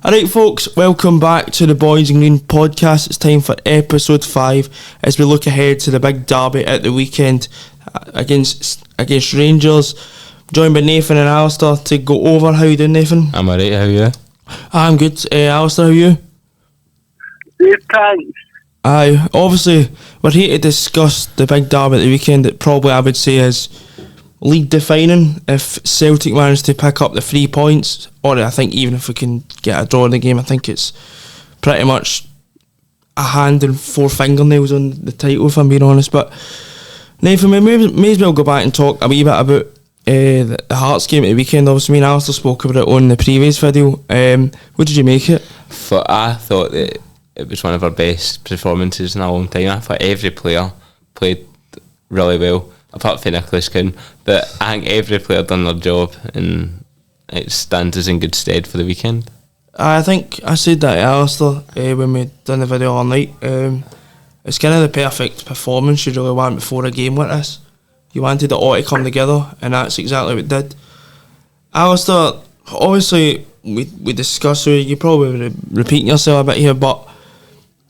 Alright folks, welcome back to the Boys in Green podcast. It's time for episode 5 as we look ahead to the big derby at the weekend against Rangers. Joined by Nathan and Alistair to go over. How you doing, Nathan? I'm alright, how are you? I'm good. Alistair, how are you? Good, thanks. Aye, obviously we're here to discuss the big derby at the weekend that probably I would say is league defining if Celtic manage to pick up the 3 points, or I think even if we can get a draw in the game, I think it's pretty much a hand and 4 fingernails on the title, if I'm being honest. But Nathan, we may as well go back and talk a wee bit about the Hearts game at the weekend. Obviously me and Alistair spoke about it on the previous video. What did you make it? I thought that it was one of our best performances in a long time. I thought every player played really well, apart from Nicholas Kuhn, but I think every player done their job and it stands us in good stead for the weekend. I think I said that to Alistair when we done the video all night. It's kind of the perfect performance you really want before a game like this. You wanted it all to come together, and that's exactly what it did. Alistair, obviously we discussed, so you're probably repeating yourself a bit here, but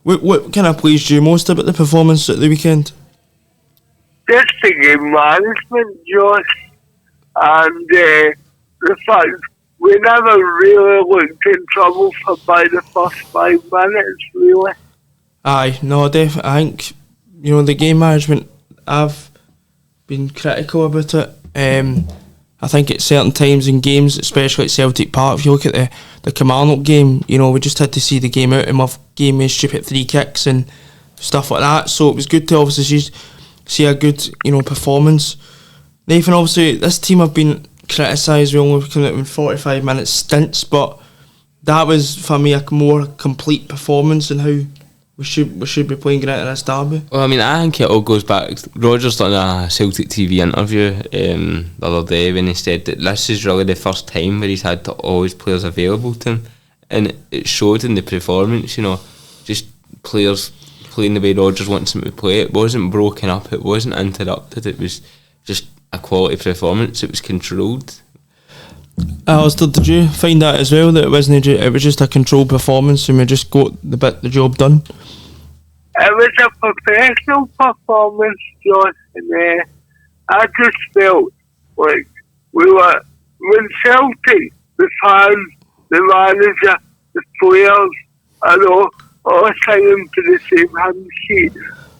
what kind of pleased you most about the performance at the weekend? Just the game management, Josh, and the fact we never really looked in trouble for by the first 5 minutes, really. Aye, no, definitely. I think, the game management, I've been critical about it. I think at certain times in games, especially at Celtic Park, if you look at the Kilmarnock game, we just had to see the game out and we've game with stupid 3 kicks and stuff like that. So it was good to obviously see a good, performance. Nathan, obviously this team have been criticised. We only come out in 45 minute stints, but that was for me a more complete performance and how we should be playing great in this derby. Well, I think it all goes back. Roger's done a Celtic TV interview the other day when he said that this is really the first time where he's had all his players available to him, and it showed in the performance. Just players playing the way Rodgers wants them to play. It wasn't broken up, it wasn't interrupted, it was just a quality performance. It was controlled. Alistair, did you find that as well, that it was just a controlled performance and we just got the job done? It was a professional performance, Josh, and I just felt like when Celtic, the fans, the manager, the players, and all signing to the same hand sheet,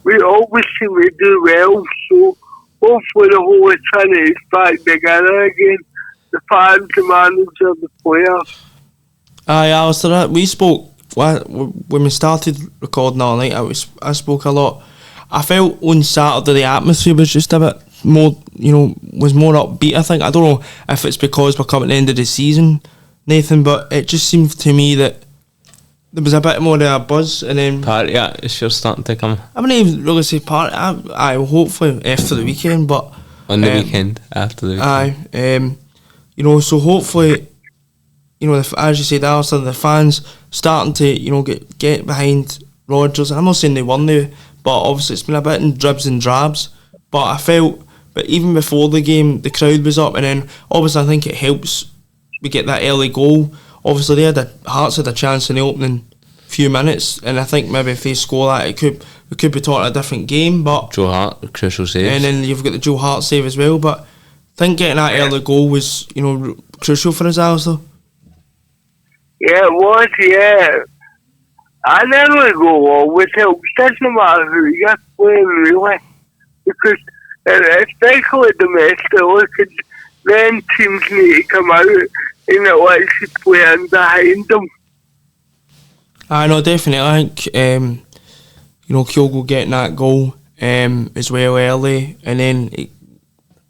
we always seem to do well, so hopefully the whole Trinity is back together again. The fans, the manager, the players. Aye, Alistair, we spoke when we started recording all night. I spoke a lot. I felt on Saturday the atmosphere was just a bit more, was more upbeat. I think, I don't know if it's because we're coming to the end of the season, Nathan, but it just seemed to me that there was a bit more of a buzz, and then Party atmosphere starting to come. I wouldn't even really say party. I hopefully after the weekend, but on the weekend, after the weekend. Aye, so hopefully, as you said, Alistair, the fans starting to, get behind Rodgers. I'm not saying they won there, but obviously it's been a bit in dribs and drabs. But I felt, but even before the game, the crowd was up, and then obviously I think it helps we get that early goal. Obviously Hearts had a chance in the opening few minutes, and I think maybe if they score that, we could be talking a different game. But Joe Hart, crucial save, and then you've got the Joe Hart save as well. But I think getting that early goal was, crucial for us, Alistair. Yeah, it was, yeah. An early goal always helps, doesn't matter who you're playing, really. Because, especially domestically, then teams need to come out and it lets you play in behind them. I know, definitely. I think, Kyogo getting that goal as well early, and then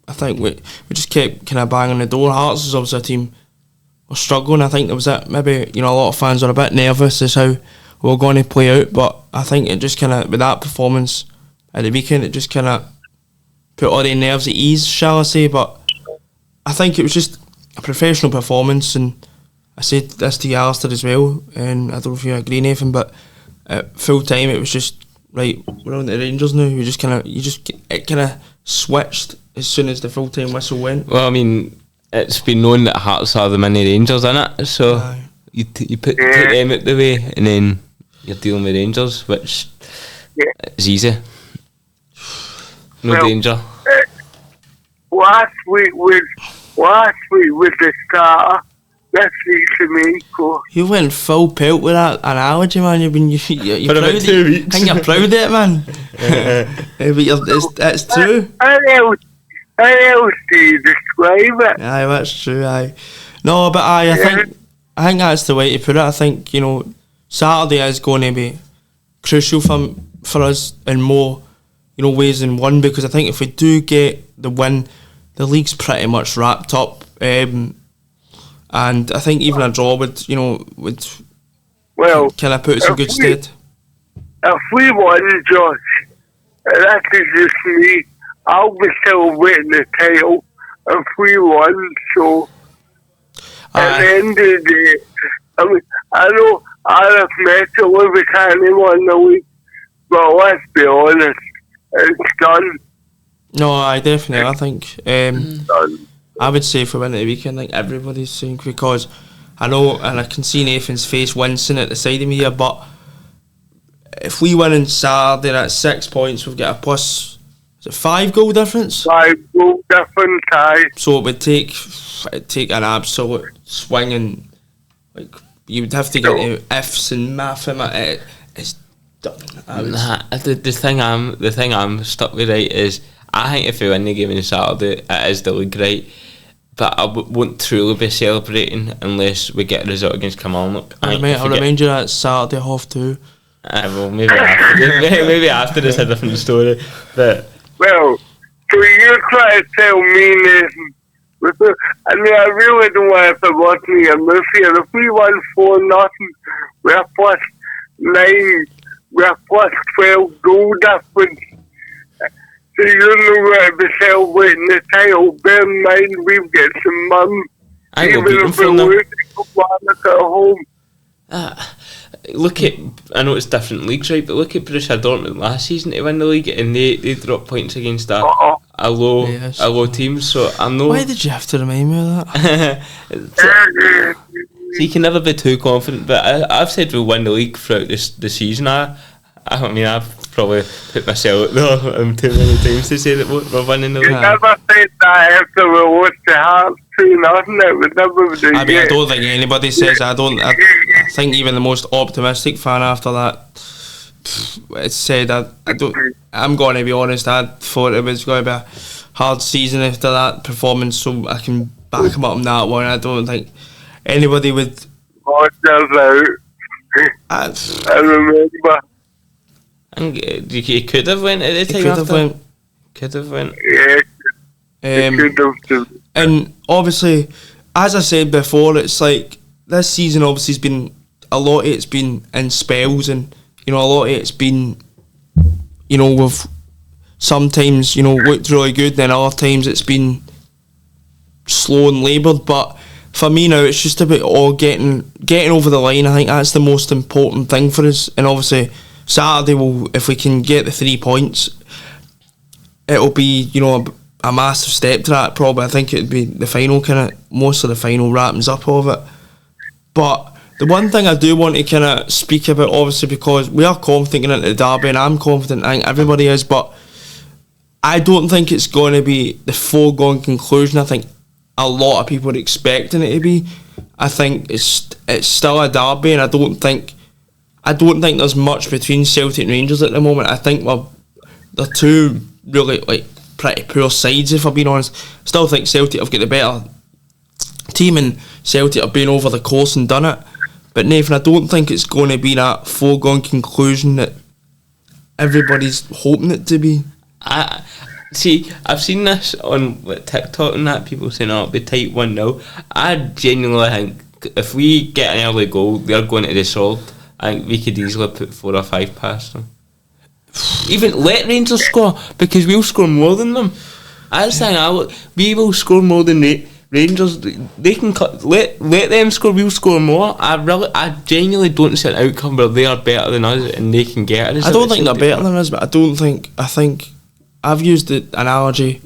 I think we just kept kind of banging the door. Hearts is obviously a team were struggling. I think there was that maybe a lot of fans are a bit nervous as how we were going to play out, but I think it just kind of, with that performance at the weekend, it just kind of put all the nerves at ease, shall I say. But I think it was just a professional performance, and I said this to Alistair as well, and I don't know if you agree, Nathan, but at full time it was just right. We're on the Rangers now. It kind of switched as soon as the full time whistle went. Well, it's been known that Hearts are the mini Rangers, innit? So you take them out the way, and then you're dealing with Rangers, which is easy. No danger. Last week was the starter. This week's the main course. You went full pelt with that analogy, man. You're For proud about 2 weeks. I think you're proud of it, man. But it's true. How else do you describe it? Aye, that's true. Aye, no, but I think that's the way to put it. I think Saturday is going to be crucial for us in more ways than one, because I think if we do get the win, the league's pretty much wrapped up. And I think even a draw would kind of put us in good stead. If we won, Josh, that is just me. I'll be still waiting the title if we won. So at the end of the day, I mean, I know arithmetic we can't win the league, but let's be honest, it's done. No, I definitely. I think Done. I would say if we win at the weekend, like everybody's saying, because I know, and I can see Nathan's face wincing at the side of me here, but if we win on Saturday, that's 6 points. We've got a plus, is it 5 goal difference? 5 goal difference, aye. So it would take an absolute swing, and like you would have to get to ifs and math, and it's done. The thing I'm stuck with, right, is I think if we win the game on Saturday, it is the league, right? But I won't truly be celebrating unless we get a result against Kilmarnock. I'll remind you that Saturday 2:30. Well, maybe after it's a different story. But well, so you're trying to tell me, Nathan, I mean, I really don't want to put me in this here. If we won 4-0, we're plus 9, we're plus 12 goal difference. So you're not going to be celebrating the title. Bear in mind, we've got some money. Even if we lose, at home. I know it's different leagues, right? But look at Borussia Dortmund last season to win the league, and they dropped points against a low team. So I'm no. Why did you have to remind me of that? So you can never be too confident. But I've said we'll win the league throughout the season. I mean, I've probably put myself out there too many times to say that we're winning the league. You never said that after we lost the Hearts 2-0. It would never do. I mean, I don't think anybody says. I think even the most optimistic fan after that, it's said I'm going to be honest. I thought it was going to be a hard season after that performance, so I can back him up on that one. I don't think anybody would. I remember. And he could have went at the time. Could have went. Yeah. And obviously, as I said before, it's like this season obviously has been a lot of it's been in spells, and a lot of it's been with sometimes looked really good, then other times it's been slow and laboured. But for me now, it's just about all getting over the line. I think that's the most important thing for us, and obviously Saturday, if we can get the 3 points, it'll be a massive step to that. Probably, I think it'd be the final most of the final wrappings up of it. But the one thing I do want to speak about, obviously, because we are confident into the derby, and I'm confident, I think everybody is, but I don't think it's going to be the foregone conclusion. I think a lot of people are expecting it to be. I think it's still a derby, and I don't think there's much between Celtic and Rangers at the moment. I think they're two really pretty poor sides, if I'm being honest. Still think Celtic have got the better team, and Celtic have been over the course and done it. But Nathan, I don't think it's going to be that foregone conclusion that everybody's hoping it to be. I've seen this on TikTok and that, people saying it'll be tight 1-0. I genuinely think if we get an early goal, they're going to the sword. I think we could easily put 4 or 5 past them. Even let Rangers score, because we'll score more than them. That's the thing. We will score more than Rangers. They can let them score. We'll score more. I genuinely don't see an outcome where they are better than us and they can get it. I don't think they're better than us, but I think I've used the analogy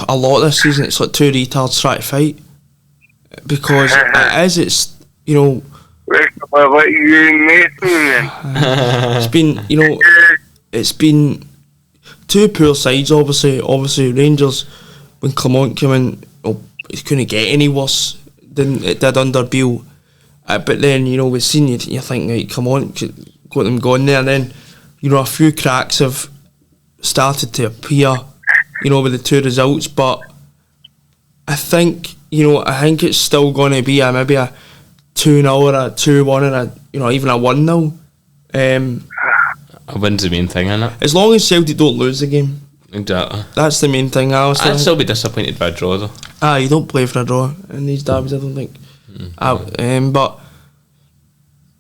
a lot this season. It's like two retards trying to fight, because it's What about you, Nathan? It's been, it's been two poor sides, obviously. Obviously, Rangers, when Clement came in, it couldn't get any worse than it did under Beale. But then, we've seen you think, right, come on, got them going there. And then, a few cracks have started to appear, with the two results. But I think, it's still going to be maybe a 2-0 or a 2-1 or even a 1-0. A win's the main thing, isn't it? As long as Celtic don't lose the game. Exactly. That's the main thing. I'd still be disappointed by a draw, though. You don't play for a draw in these derbies, I don't think. But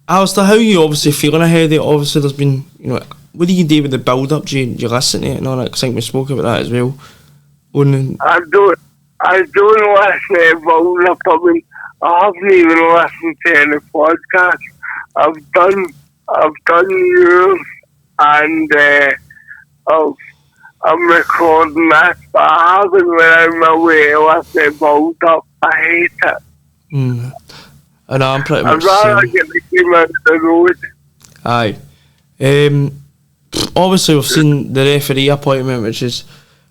Alistair, how are you obviously feeling ahead of it? Obviously, there's been, what do you do with the build-up? Do you listen to it and all that? Because I think we spoke about that as well. I don't listen to the build-up. I haven't even listened to any podcast. I've done yours, and I'm recording this, but I haven't went out my way to listen to the build-up. I hate it. I know, I'm pretty much I'd rather get the game out of the road. Aye. Obviously, we've seen the referee appointment, which is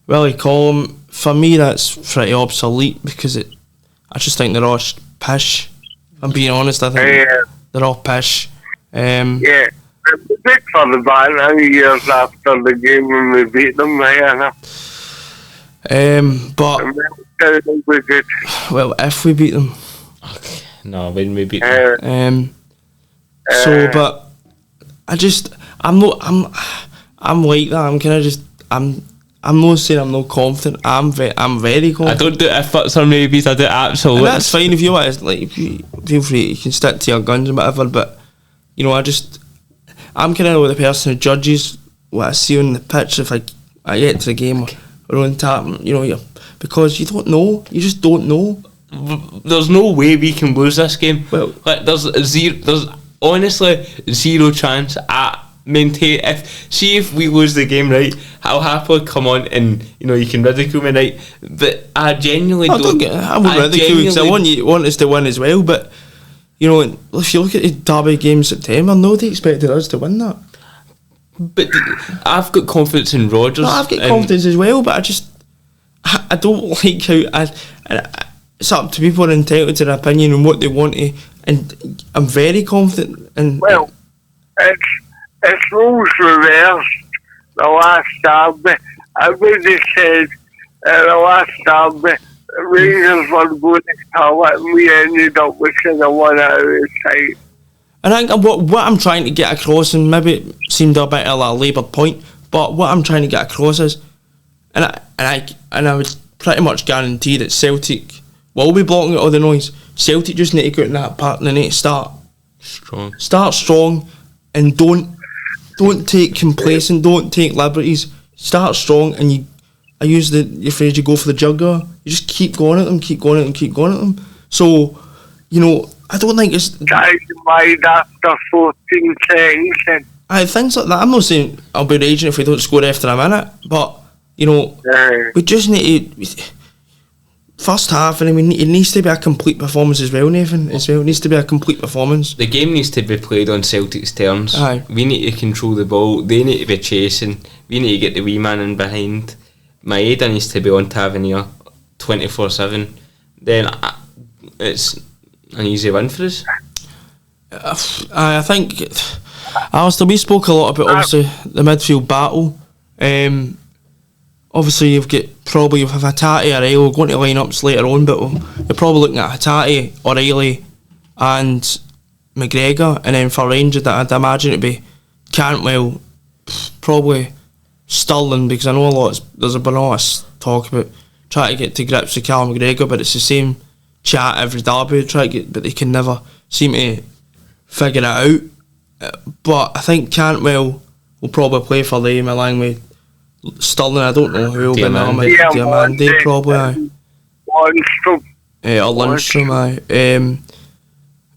Willie Collum. For me, that's pretty obsolete because I just think they're all pish. If I'm being honest, I think they're all pish. Yeah. Big for the banner years after the game when we beat them, right? But well, if we beat them, okay. No, when we beat them. But I'm like that. I'm kind of just I'm not saying I'm not confident. I'm very confident. I don't do efforts or maybes. I do absolutely. And that's fine if you want. Like, feel free. You can stick to your guns and whatever. But I'm kind of the person who judges what I see on the pitch. If I get to the game or on tap, because you don't know. You just don't know. There's no way we can lose this game. Well, there's honestly zero chance at maintain. If we lose the game, right, I'll happily come on and you can ridicule me, right, but I genuinely I won't ridicule because I want us to win as well. But if you look at the derby game in September, nobody expected us to win that. But I've got confidence in Rodgers. No, I've got confidence as well, but I don't like how it's up to people who are entitled to their opinion and what they want to, and I'm very confident. And well, it's rules reversed. The last derby, everybody said the last derby, Rangers were going to tell it, and we ended up with the one out of the side. And I think what I'm trying to get across, and maybe it seemed a bit of a laboured point, but what I'm trying to get across is, and I would pretty much guarantee that Celtic will be blocking out all the noise. Celtic just need to go in that part and they need to start strong, and don't take complacent, don't take liberties. Start strong, and I use your phrase, you go for the jugular. You just keep going at them. So, I don't think it's guys wide after 14 seconds. Things like that. I'm not saying I'll be raging if we don't score after a minute, but we just need to. First half, and it needs to be a complete performance as well, Nathan. It needs to be a complete performance. The game needs to be played on Celtic's terms. Aye. We need to control the ball. They need to be chasing. We need to get the wee man in behind. Maeda needs to be on Tavernier 24/7. Then it's an easy win for us. I think, Alistair, we spoke a lot about obviously the midfield battle. Obviously, you've Hatate, O'Reilly going to lineups later on, but you're probably looking at Hatate, O'Reilly, and McGregor, and then for Rangers, I'd imagine it'd be Cantwell, probably Sterling, because I know there's been a lot of talk about trying to get to grips with Callum McGregor, but it's the same chat every derby, but they can never seem to figure it out. But I think Cantwell will probably play for them along with Sterling. I don't know who will be Diamande, probably. Lundstrom. Or Lundstrom, aye.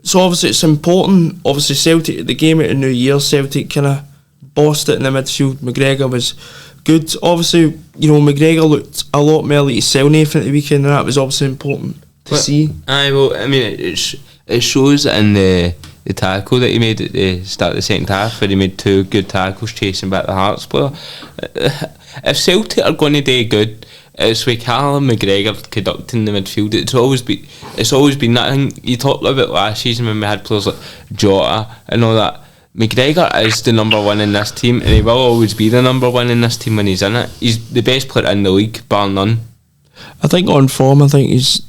So obviously it's important. Obviously Celtic, the game at the New Year, Celtic kind of bossed it in the midfield. McGregor was good. Obviously, McGregor looked a lot more like himself Nathan at the weekend, and that was obviously important to see. Aye, well, I mean, it shows in the the tackle that he made at the start of the second half, where he made 2 good tackles chasing back the Hearts player. If Celtic are going to do good, it's with Callum McGregor conducting the midfield. It's always been that thing. You talked about last season when we had players like Jota and all that. McGregor is the number 1 in this team, and he will always be the number 1 in this team when he's in it. He's the best player in the league, bar none. I think on form, I think he's,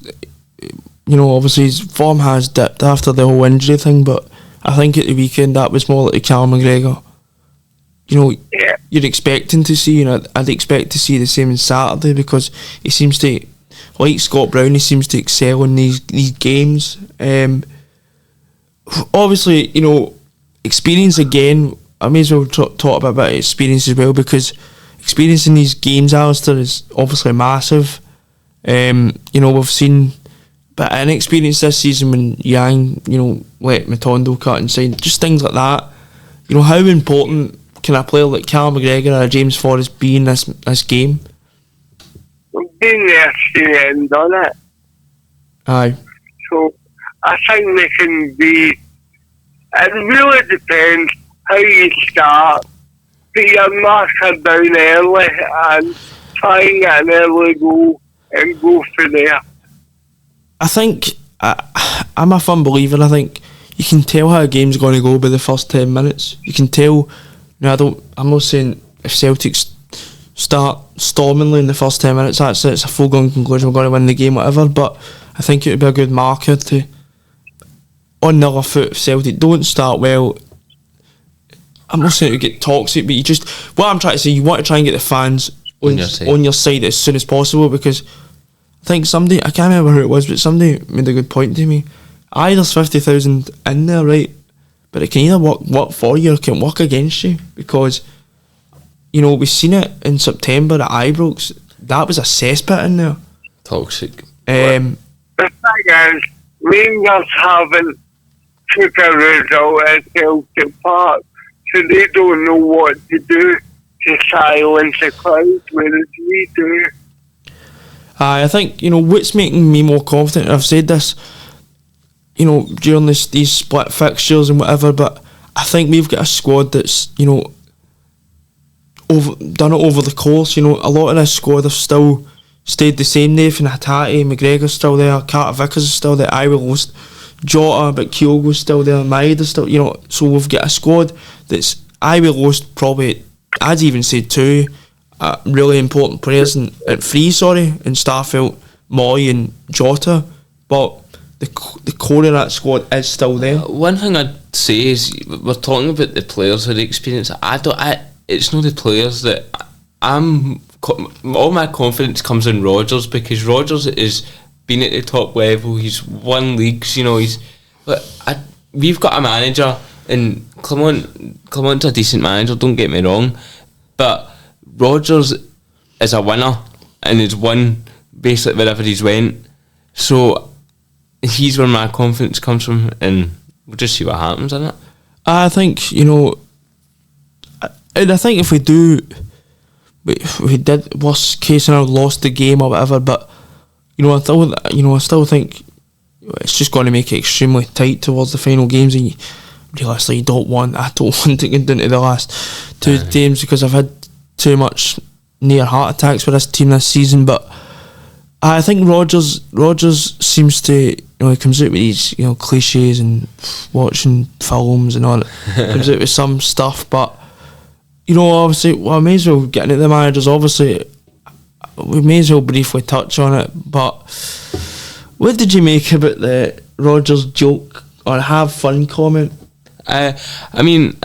obviously his form has dipped after the whole injury thing, but I think at the weekend that was more like Callum McGregor. You're expecting to see, I'd expect to see the same on Saturday, because he seems to, like Scott Brown, he seems to excel in these games. Obviously, experience again, I may as well talk about experience as well, because experience in these games, Alistair, is obviously massive. We've seen a bit of inexperience this season when Yang, let Matondo cut inside, just things like that. How important can a player like Callum McGregor or James Forrest be in this game? Been there to the end on it. Aye. So I think they can be. It really depends how you start. Put your marker down early and try and get an early goal and go for there. I think I'm a firm believer. I think you can tell how a game's going to go by the first 10 minutes. You can tell. I'm not saying if Celtic start stormingly in the first 10 minutes, it's a foregone conclusion we're going to win the game, whatever. But I think it would be a good marker to, on the other foot, if Celtic don't start well. I'm not saying it would get toxic, but what I'm trying to say, you want to try and get the fans on your side as soon as possible, because I think somebody, I can't remember who it was, but somebody made a good point to me. There's 50,000 in there, right? But it can either work for you or it can work against you, because we've seen it in September at Ibrox. That was a cesspit in there. Toxic. The thing is, Rangers haven't took a result at Celtic Park, so they don't know what to do to silence the crowd, whereas we do. I think, what's making me more confident, I've said this, during these split fixtures and whatever, but I think we've got a squad that's, done it over the course. A lot of this squad have still stayed the same. Nathan Hatate, McGregor's still there, Carter Vickers is still there, I will lost Jota, but Kyogo's still there, Maeda's still, so we've got a squad that's, I will lost probably, I'd even say 2 really important players, in 3, in Starfelt, Moy and Jota, but the core of that squad is still there. One thing I'd say is, we're talking about the players with the experience. It's not the players that all my confidence comes in Rodgers, because Rodgers has been at the top level. He's won leagues. We've got a manager, and Clement's a decent manager. Don't get me wrong, but Rodgers is a winner and has won basically wherever he's went. So he's where my confidence comes from, and we'll just see what happens in it. I think, and I think if we did, worst case scenario, lost the game or whatever, but I still think it's just going to make it extremely tight towards the final games, and realistically I don't want to get into the last 2 games, because I've had too much near heart attacks with this team this season. But I think Rodgers seems to, he comes out with these, cliches and watching films and all that. Comes out with some stuff, but obviously, I may as well get into the managers. Obviously, we may as well briefly touch on it. But what did you make about the Rodgers joke or have fun comment? I mean,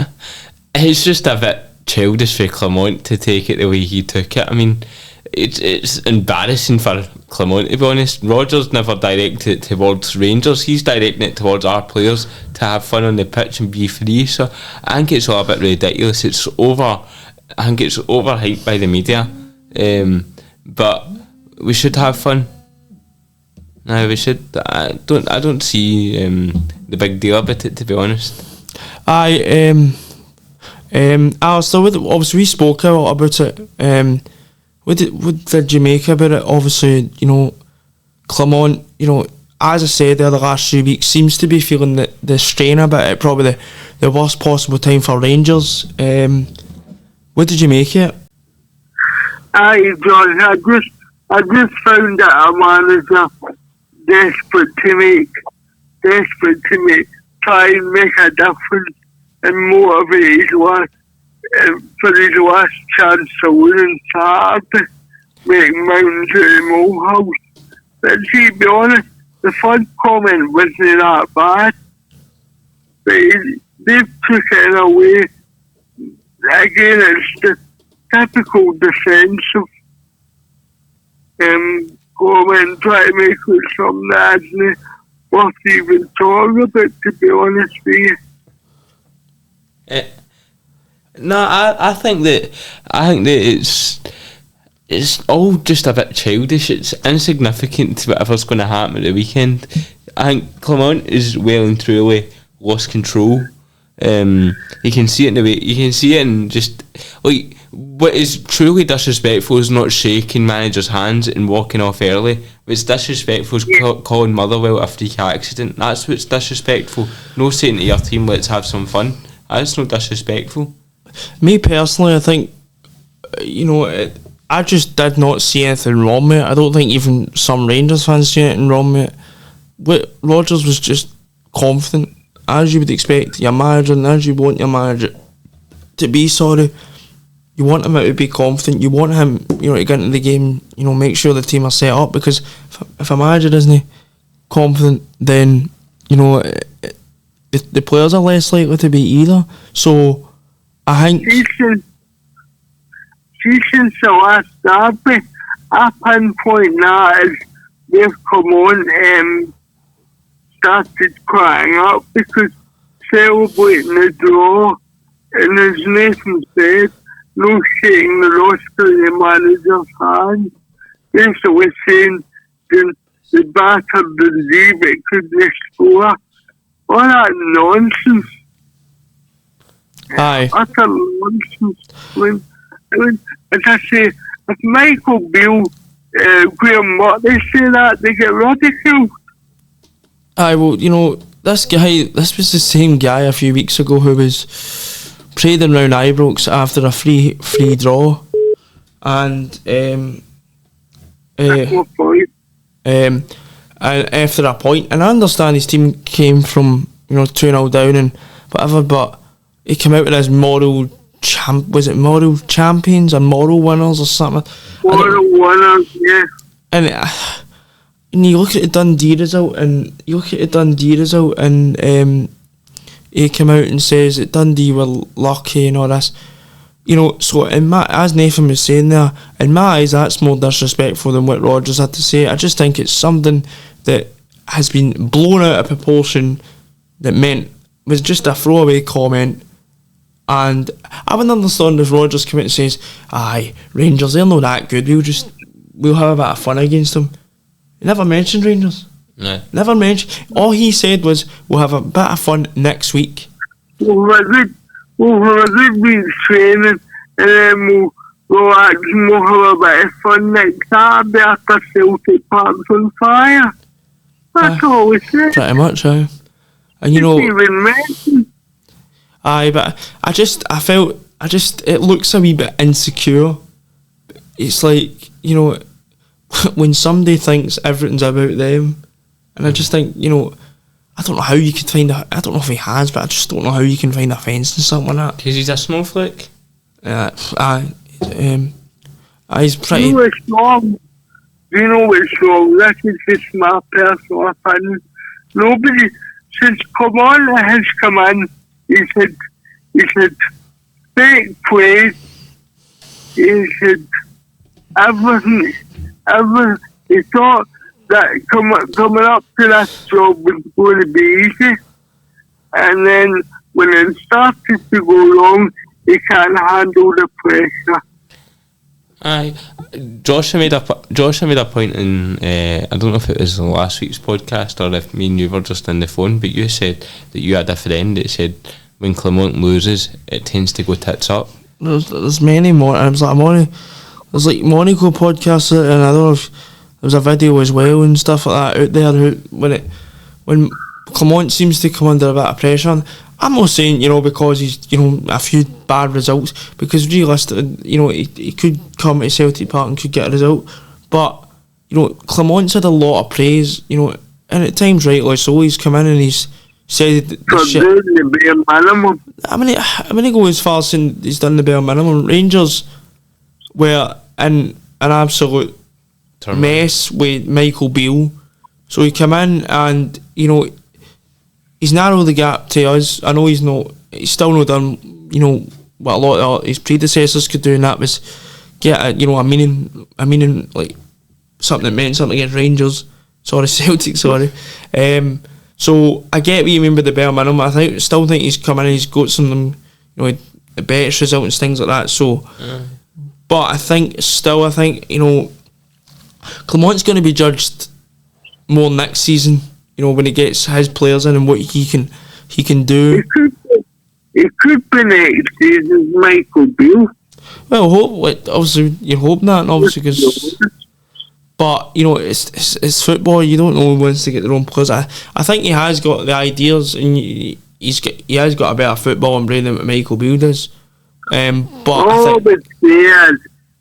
it's just a bit childish for Clement to take it the way he took it. I mean, it's embarrassing for Clement, to be honest. Rodgers never directed it towards Rangers. He's directing it towards our players to have fun on the pitch and be free. So I think it's all a bit ridiculous. I think it's overhyped by the media. But we should have fun. No, we should. I don't see the big deal about it, to be honest. Alistair, obviously we spoke a lot about it. What did you make about it? Obviously, Clement, as I said there, the last 3 weeks seems to be feeling the strain a bit at probably the worst possible time for Rangers. What did you make of it? Aye, John, I just found that our manager desperate to try and make a difference and motivate his last, for his last chance to win in Saturday, make mountains out of molehills. But see, to be honest, the first comment wasn't that bad. But they took it in a way, again, it's the typical defensive comment, try to make it something that isn't worth even talking about, to be honest with you. No, I think that it's all just a bit childish. It's insignificant to whatever's going to happen at the weekend. I think Clement is well and truly lost control. You can see it in the way, you can see it in just like what is truly disrespectful is not shaking managers' hands and walking off early. What's disrespectful is calling Motherwell a freak accident. That's what's disrespectful. No saying to your team, let's have some fun. That's not disrespectful. Me personally, I think, I just did not see anything wrong with it. I don't think even some Rangers fans see anything wrong with it. But Rodgers was just confident, as you would expect your manager and as you want your manager to be. You want him to be confident. You want him, to get into the game. Make sure the team are set up, because if a manager isn't confident, then the players are less likely to be either. So I think since the last derby, I pinpoint that as they've come on and started crying up because celebrating the draw, and as Nathan said, no shaking the roster in the manager's hand. Basically saying the battered the leave it could they score. All that nonsense. Aye. Utter nonsense. I mean, as I say, if Michael Beale, Graham Murray say that, they get ridiculed. Aye, well, this was the same guy a few weeks ago who was parading round Ibrox after a free draw, and and after a point, and I understand his team came from 2-0 down and whatever, but he came out with his moral champions or moral winners or something? Moral winners, yeah. And you look at the Dundee result, and he came out and says that Dundee were lucky and all this. So as Nathan was saying there, in my eyes, that's more disrespectful than what Rodgers had to say. I just think it's something that has been blown out of proportion that was just a throwaway comment. And I wouldn't understand if Rodgers came out and says, aye, Rangers, they're not that good, we'll have a bit of fun against them. He never mentioned Rangers. No. Never mentioned. All he said was, we'll have a bit of fun next week. We'll have a good week's training, and then we'll have a bit of fun next Saturday after Celtic Park's on fire. That's all we said. Pretty much, aye. And even mentioned. Aye, but I felt it looks a wee bit insecure. It's like, when somebody thinks everything's about them, and I just think, I don't know how you could find I don't know if he has, but I just don't know how you can find offence in something like that. Because he's a snowflake? He's pretty... Do you know what's wrong? This is just my personal opinion. Nobody, since Commander has come in, he said fake play, he said everything, he thought that coming up to this job was going to be easy, and then when it started to go wrong, he can't handle the pressure. Aye, Josh made a point in I don't know if it was last week's podcast or if me and you were just on the phone, but you said that you had a friend that said when Clement loses, it tends to go tits up. There's many more. There's like Monaco podcasts, and I don't know if was a video as well and stuff like that out there when Clement seems to come under a bit of pressure. I'm not saying, because he's, a few bad results, because realistically, he could come to Celtic Park and could get a result, but, Clement's had a lot of praise, and at times rightly so. He's come in and he's said the shit. The bare minimum. I'm gonna go as far as saying he's done the bare minimum. Rangers were in an absolute mess with Michael Beale, so he come in and he's narrowed the gap to us. I know he's still not done what a lot of his predecessors could do, and that was get a meaning like something that meant something against Rangers. Sorry, Celtic. Sorry. So I get what you mean by the bare minimum. Still think he's come in and he's got some the best results and things like that. So, but I think Clement's going to be judged more next season. When he gets his players in and what he can do. It could be next season's Michael Beale. Well, obviously you're hoping that, and obviously because. But it's football. You don't know who wants to get their own players. I think he has got the ideas, and he has got a better football and brain than what Michael Beale does. But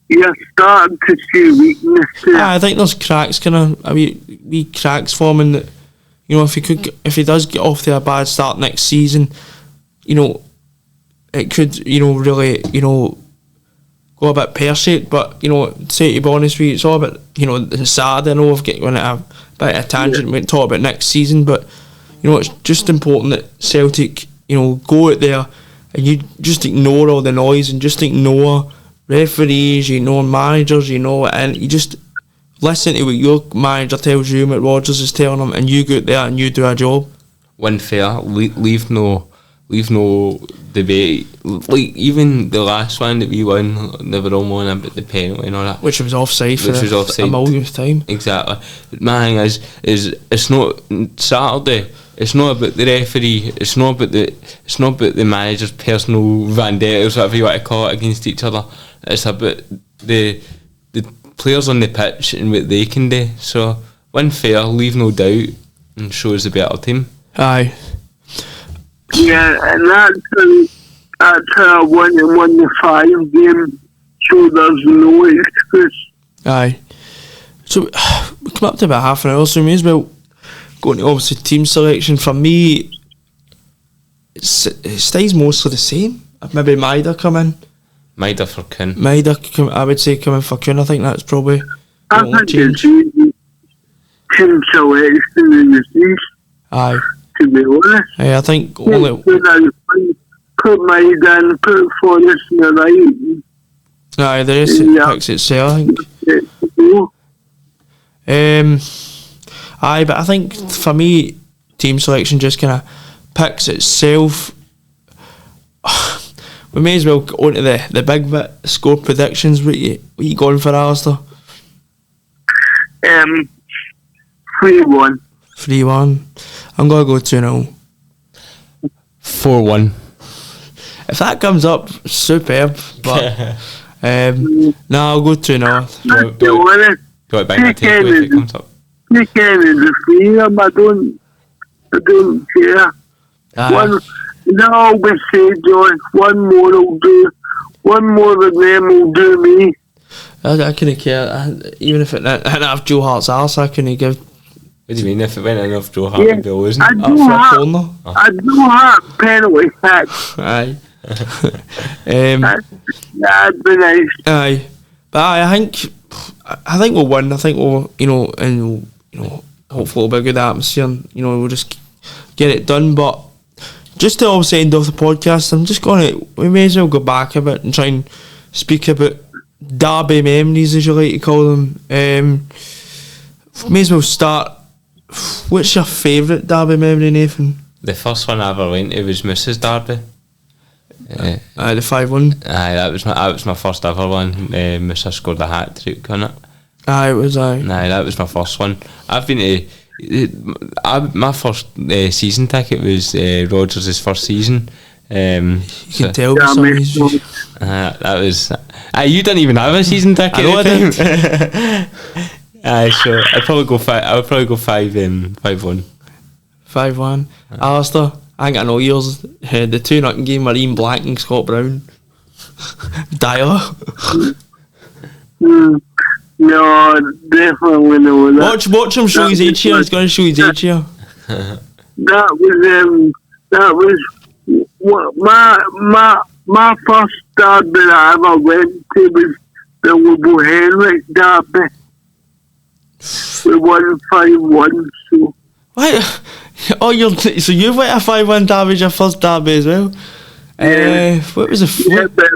you're starting to see weaknesses. I think there's cracks, wee cracks forming that. If he does get off to a bad start next season, it could, really, go a bit pear-shaped. But, to be honest with you, it's all about, Saturday. I know we've got on a bit of a tangent. We talk about next season, but, it's just important that Celtic, go out there and you just ignore all the noise and just ignore referees, managers, and you just listen to what your manager tells you, what Rodgers is telling him, and you go out there and you do a job. Win fair, leave no debate. Like even the last one that we won, they were all moaning about the penalty and all that, which was offside for a millionth time. Exactly. My thing is it's not Saturday. It's not about the referee. It's not about the manager's personal vendettas, whatever you want to call it, against each other. It's about the players on the pitch and what they can do. So win fair, leave no doubt, and show us a better team. Aye. Yeah, and that's a 1-5 game, so there's no excuse. Aye. So we come up to about half an hour, so we may as well go into obviously team selection. For me, it stays mostly the same. Maybe Maida come in. Maida for Kuhn. I would say come in for Kuhn. I think that's probably I think it's easy. Team selection in the East. Aye. To be honest. I think only put Maida and put Forrest in the right. Aye, the rest picks itself, I think. Aye, but I think for me, team selection just kind of picks itself. We may as well go on to the big bit, score predictions. What you going for, Alistair? 3-1. 3-1. I'm going to go 2-0. 4-1. If that comes up, superb. But I'll go 2-0. Do it by my takeaway if it comes up. You can in the freedom. I don't care. No, we say, John, one more will do. One more of them will do me. I couldn't care. Even if it didn't have Joe Hart's arse, I couldn't give. What do you mean? If it went in off Joe Hart and Bill, isn't it? I do have penalty tax. Aye. That'd be nice. Aye. But I think we'll win. I think we'll, and hopefully it'll be a good atmosphere and, we'll just get it done. But just to obviously end off the podcast, we may as well go back a bit and try and speak about derby memories, as you like to call them. May as well start. What's your favourite derby memory, Nathan? The first one I ever went to was Mrs. Derby. The 5-1. Aye, that was my first ever one. Mrs. scored a hat trick on it. Aye, it was. Aye, that was my first one. I've been to. My first season ticket was Rodgers' first season. You can tell me some of these. That was. You didn't even have a season ticket. I know I did. Aye, so I'd probably go 5. I would probably go 5-1. 5-1. Alistair, I ain't got no years. The 2-0 game were Ian Black and Scott Brown. Dyer. No, definitely not. Watch him show his age here. He's going to show his age here. That was my first derby that I ever went to was the Lobo Henrik derby. We won 5-1. So. What? Oh, so you've went a 5-1 derby as your first derby as well? Yeah. What was it? Yeah, but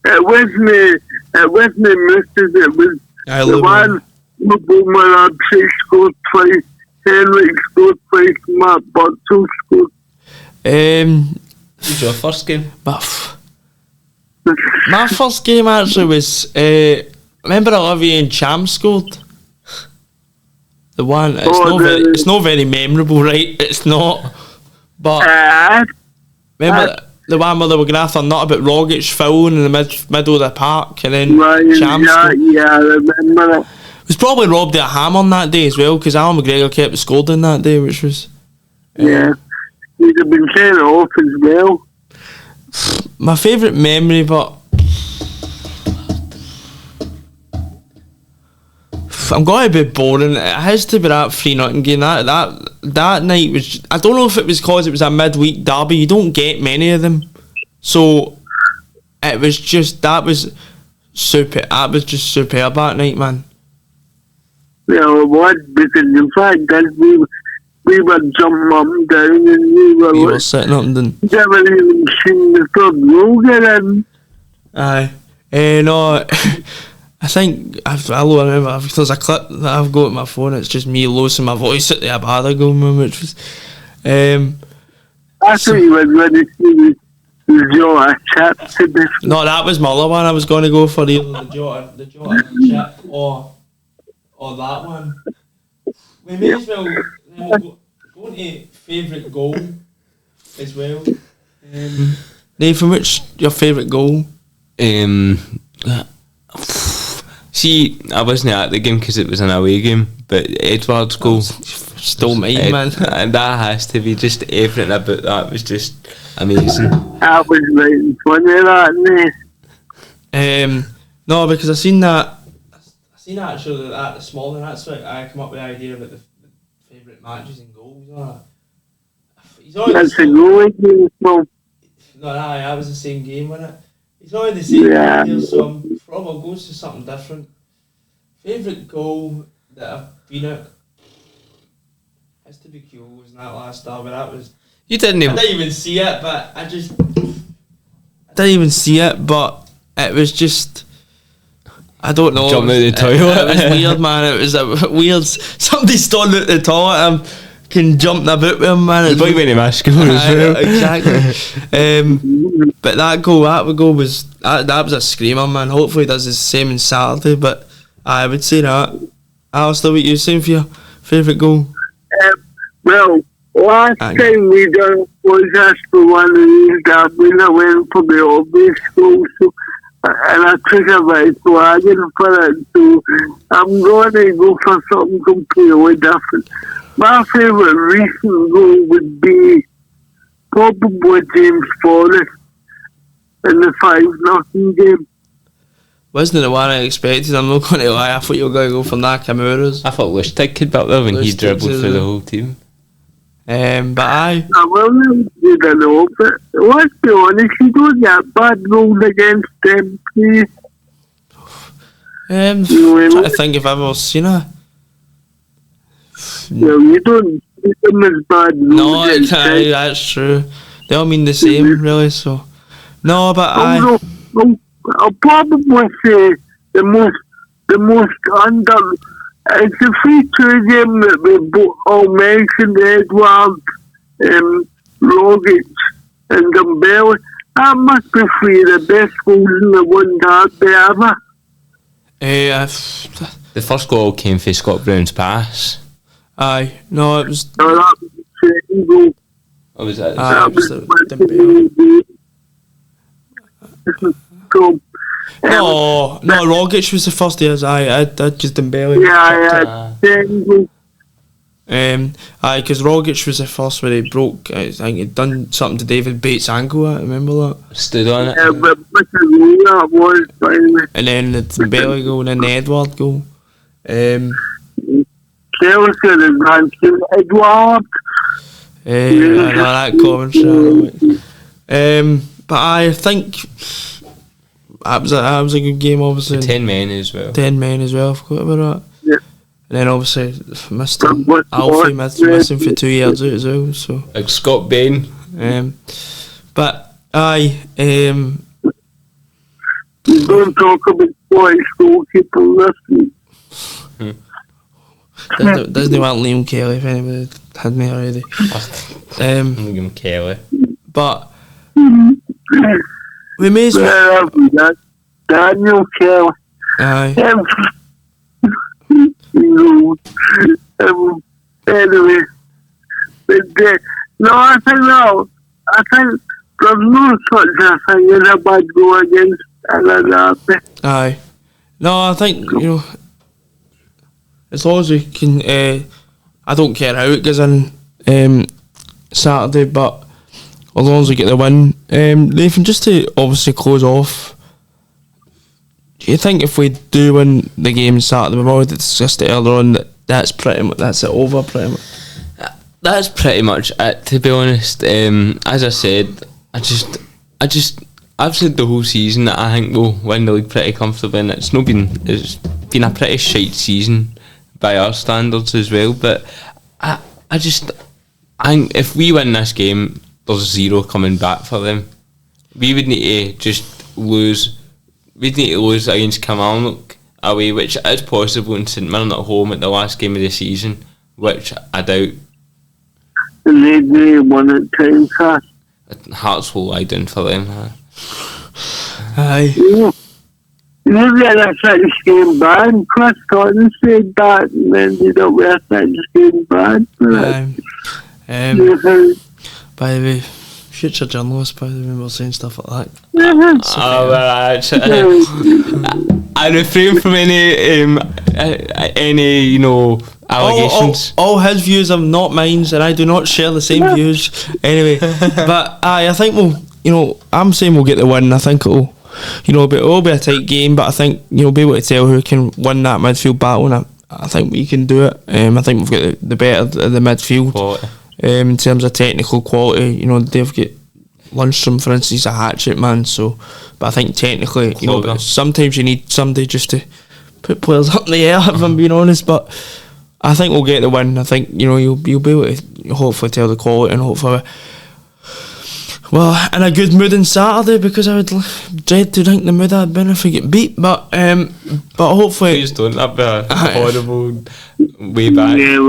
it was me missus. It was the one Lobo Manabse scored twice, Henrik scored twice, Matt Burchell scored. What was your first game? My first game actually was remember Olivier and Cham scored? The one it's not very memorable, right? It's not. But remember the one where they were going after nut about Rogic fouling in the middle of the park and then Cham scored? Yeah, I remember it. It was probably robbed of a ham on that day as well because Alan McGregor kept scoring that day, which was yeah. He'd have been sent off as well. My favourite memory, but I'm going to be boring. It has to be that 3-0 game. That night was. I don't know if it was because it was a midweek derby. You don't get many of them, so it was just that was super. That was just superb that night, man. Yeah, it was because the fact that we were jumping up and down and we were sitting up and down. Never even seen the third row get in. Aye. No, I think I'll remember there's a clip that I've got on my phone. It's just me losing my voice at the Abada goal, which was. I thought you were going to see the Jota chip today. No, that was my other one. I was going to go for either the Jota chip or that one. We may as well go to favourite goal as well. Nathan, what's your favourite goal? See, I wasn't at the game because it was an away game, but Edward's goal still mine, man. And that has to be just everything about that was just amazing. I was right in front of that. No, because I seen that actually this morning. That's why I come up with the idea about the favourite matches and goals. That's a goal game. No, that was the same game, wasn't it? He's already the same game, so I'm probably going to something different. Favourite goal that I've been at has to be Kyogo, wasn't that last star? But that was. I didn't even see it, but I didn't even see it, but it was just. I don't know. Jumping out the toilet. It was weird, man. It was a weird. Somebody standing out the toilet can jump about with him, man. It's like when he mask as well. Exactly. But that goal was that was a screamer, man. Hopefully he does the same on Saturday. But I would say that. Alistair, what you saying for your favourite goal? Well, last time we done was asked for one of these derbies. I went for the obvious goal, so. And I took a right wagon for it, so I'm going to go for something completely different. My favourite recent goal would be probably James Forrest in the 5-0 game. Wasn't the one I expected, I'm not going to lie. I thought you were going to go for Nakamura's. I thought Lustig could back there when he dribbled through the whole team. But I really didn't know, but let's be honest, you don't get bad goals against them, please. I'm trying to think if I've ever seen her. No, you don't see them as bad goals. No, that's true. They all mean the same, really, so. No, but I'll probably say the most under. It's a feature game that we all mentioned, Edward, Rogic and Gambelli. That must be three of the best goals in the one derby ever. The first goal came from Scott Brown's pass. Aye, no, it was... No, that was the second goal. Oh, was that? That was the Gambelli. So, No, Rogic was the first years. I just Dembele. Yeah, because Rogic was the first where he broke. I think he'd done something to David Bates' ankle. I remember that. Stood on it. Yeah, but that was finally. And then the Dembele goal, and then the Edward goal. Celts got his man to Edward. I know that commentary. But I think that was a good game. Obviously, 10 men as well. 10 men as well. I forgot about that. Yeah. And then obviously Alfie missing for 2 years out as well. So Like Scott Bain. but aye. Don't talk about boys goalkeeper this week. Doesn't want Liam Kelly if anybody hadn't already. Liam Kelly. But we may as well. Daniel Kelly. Aye. Anyway, but no, I think there's no such a thing as a bad goal against Allardyce. Aye. No, I think, as long as we can, I don't care how it goes in Saturday, but as long as we get the win, Nathan, just to obviously close off, do you think if we do win the game Saturday, we've already discussed it earlier on, that's it over pretty much? That's pretty much it, to be honest. As I said, I've said the whole season that I think we'll win the league pretty comfortably, and it's been a pretty shite season by our standards as well. But I think if we win this game, there's 0 coming back for them. We would need to just lose. We'd need to lose against Kilmarnock away, which is possible, and St Mirren at home at the last game of the season, which I doubt. And they won at Tynecastle. Hearts will lie down for them. Aye. You get a 6 game ban. Chris Cotton said that, and then they don't wear 6 game ban for it. By the way, future journalist, by the way, we're saying stuff like that. I refrain from any allegations. All his views are not mine, and I do not share the same views. Anyway, but I think I'm saying we'll get the win. I think it'll be a tight game, but I think you'll be able to tell who can win that midfield battle, and I think we can do it. I think we've got the better of the midfield Quality. In terms of technical quality. They've got Lundstrom, for instance, a hat-trick man. So, but I think technically, but sometimes you need somebody just to put players up in the air. If I'm being honest, but I think we'll get the win. I think you'll be able to hopefully tell the quality, and hopefully, in a good mood on Saturday, because I would dread to think the mood I'd been if we get beat. But hopefully, please don't. That'd be a horrible way back. Yeah,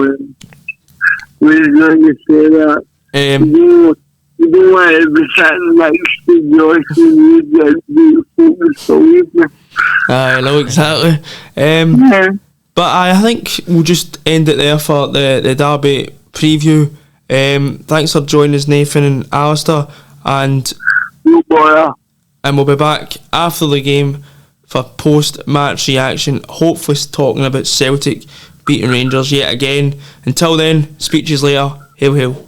we're going to say that. You don't want to be sitting next to Joyce and you get beautiful, believe me. I know exactly. But I think we'll just end it there for the derby preview. Thanks for joining us, Nathan and Alistair, and we'll be back after the game for post-match reaction, hopefully talking about Celtic beating Rangers yet again. Until then, speak to you later. Hail, hail.